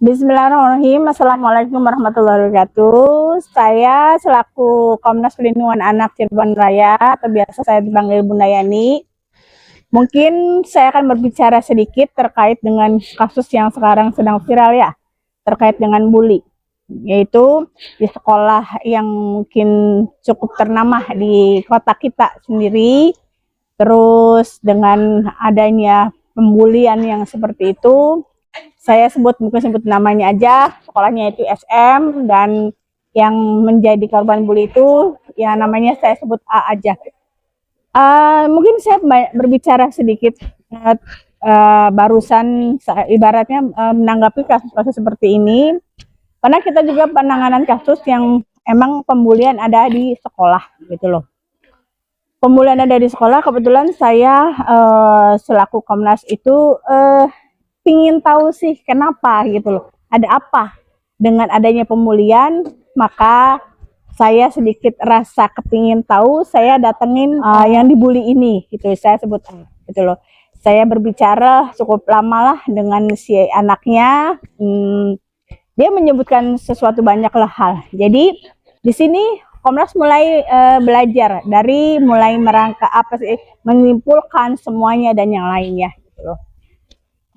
Bismillahirrahmanirrahim. Assalamualaikum warahmatullahi wabarakatuh. Saya selaku Komnas Perlindungan Anak Cirebon Raya, atau biasa saya dipanggil Bunda Yani. Mungkin saya akan berbicara sedikit terkait dengan kasus yang sekarang sedang viral ya, terkait dengan bully, yaitu di sekolah yang mungkin cukup ternama di kota kita sendiri. Terus dengan adanya pembulian yang seperti itu, saya mungkin sebut namanya aja, sekolahnya itu SM, dan yang menjadi korban bully itu ya namanya saya sebut A aja. Mungkin saya berbicara sedikit barusan ibaratnya menanggapi kasus-kasus seperti ini, karena kita juga penanganan kasus yang emang pembulian ada di sekolah gitu loh. Pembulian ada di sekolah, kebetulan saya selaku Komnas itu pingin tahu sih kenapa gitu loh, ada apa dengan adanya pembulian. Maka saya sedikit rasa kepingin tahu, saya datengin yang dibully ini gitu, saya sebut gitu loh. Saya berbicara cukup lama lah dengan si anaknya. Dia menyebutkan sesuatu banyaklah hal. Jadi di sini Komnas mulai belajar dari mulai merangka apa sih, menyimpulkan semuanya dan yang lainnya gitu loh.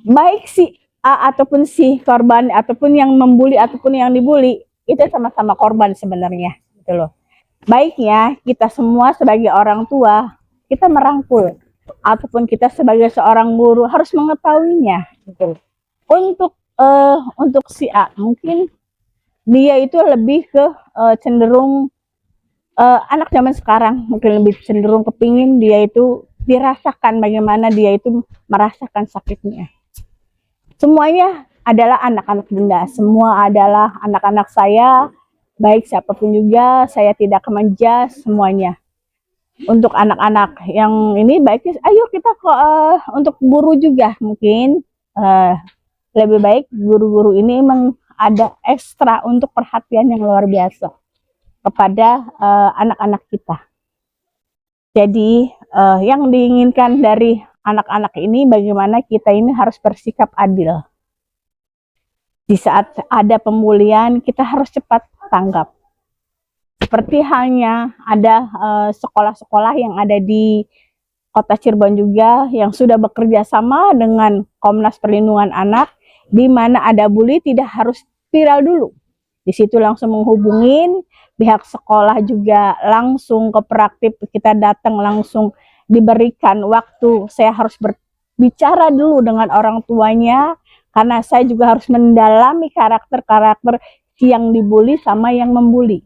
Baik si A ataupun si korban ataupun yang membuli ataupun yang dibully, itu sama-sama korban sebenarnya gitu loh. Baiknya kita semua sebagai orang tua, kita merangkul, ataupun kita sebagai seorang guru harus mengetahuinya gitu. Untuk si A, mungkin dia itu lebih ke cenderung anak zaman sekarang mungkin lebih cenderung kepingin dia itu dirasakan bagaimana dia itu merasakan sakitnya. Semuanya adalah anak-anak Bunda, semua adalah anak-anak saya, baik siapapun juga, saya tidak menjudge semuanya. Untuk anak-anak yang ini baiknya, ayo kita untuk guru juga mungkin lebih baik guru-guru ini memang ada ekstra untuk perhatian yang luar biasa kepada anak-anak kita. Jadi yang diinginkan dari anak-anak ini bagaimana kita ini harus bersikap adil. Di saat ada pembulian kita harus cepat tanggap. Seperti halnya ada sekolah-sekolah yang ada di Kota Cirebon juga yang sudah bekerja sama dengan Komnas Perlindungan Anak, di mana ada bully tidak harus viral dulu. Di situ langsung menghubungin pihak sekolah juga langsung kooperatif, kita datang langsung diberikan waktu. Saya harus berbicara dulu dengan orang tuanya karena saya juga harus mendalami karakter-karakter yang dibully sama yang membuli.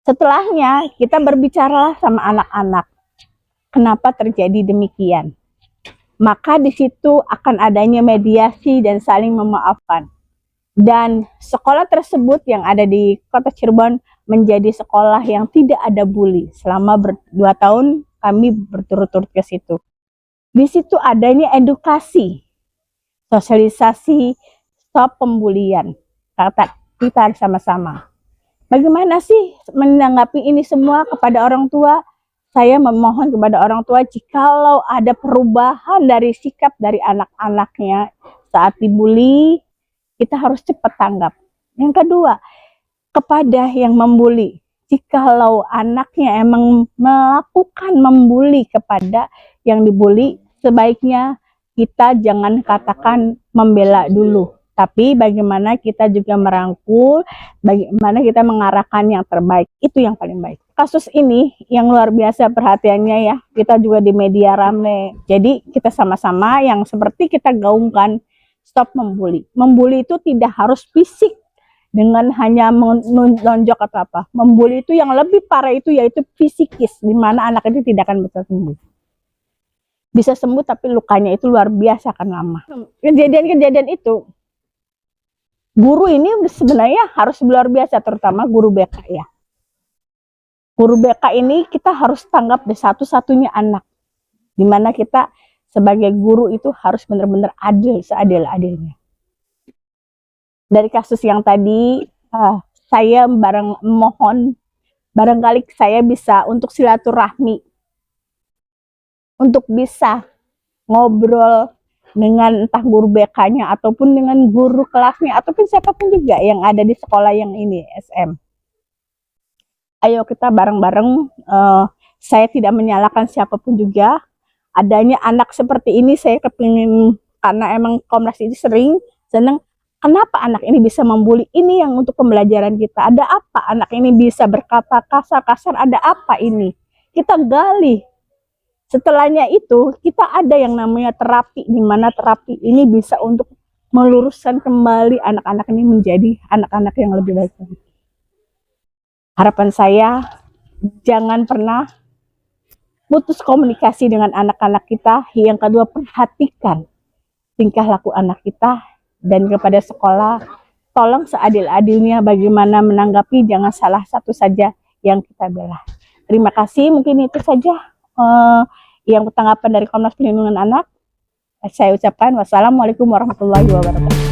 Setelahnya kita berbicara sama anak-anak. Kenapa terjadi demikian? Maka di situ akan adanya mediasi dan saling memaafkan. Dan sekolah tersebut yang ada di Kota Cirebon menjadi sekolah yang tidak ada bully. Selama 2 tahun kami berturut-turut ke situ. Di situ adanya edukasi, sosialisasi, stop pembulian. Kita sama-sama. Bagaimana sih menanggapi ini semua kepada orang tua? Saya memohon kepada orang tua, jikalau ada perubahan dari sikap dari anak-anaknya saat dibully, kita harus cepat tanggap. Yang kedua, kepada yang membuli, jikalau anaknya emang melakukan membuli kepada yang dibuli, sebaiknya kita jangan katakan membela dulu, tapi bagaimana kita juga merangkul, bagaimana kita mengarahkan yang terbaik, itu yang paling baik. Kasus ini yang luar biasa perhatiannya ya, kita juga di media rame, jadi kita sama-sama yang seperti kita gaungkan, stop membuli. Membuli itu tidak harus fisik dengan hanya menonjok atau apa. Membuli itu yang lebih parah itu yaitu fisikis, di mana anak itu tidak akan bisa sembuh. Bisa sembuh tapi lukanya itu luar biasa kan lama. Kejadian-kejadian itu, guru ini sebenarnya harus luar biasa, terutama guru BK ya. Guru BK ini kita harus tanggap di satu-satunya anak, dimana kita sebagai guru itu harus benar-benar adil, seadil-adilnya. Dari kasus yang tadi, saya mohon barangkali saya bisa untuk silaturahmi, untuk bisa ngobrol dengan entah guru BK-nya ataupun dengan guru kelasnya ataupun siapapun juga yang ada di sekolah yang ini SM. Ayo kita bareng-bareng, saya tidak menyalahkan siapapun juga, adanya anak seperti ini saya kepingin, karena emang Komnas itu sering seneng, kenapa anak ini bisa membuli, ini yang untuk pembelajaran kita, ada apa anak ini bisa berkata kasar-kasar, ada apa ini, kita gali. Setelahnya itu kita ada yang namanya terapi, di mana terapi ini bisa untuk meluruskan kembali anak-anak ini menjadi anak-anak yang lebih baik. Harapan saya, jangan pernah putus komunikasi dengan anak-anak kita. Yang kedua, perhatikan tingkah laku anak kita. Dan kepada sekolah, tolong seadil-adilnya bagaimana menanggapi, jangan salah satu saja yang kita bela. Terima kasih, mungkin itu saja yang tanggapan dari Komnas Perlindungan Anak. Saya ucapkan wassalamualaikum warahmatullahi wabarakatuh.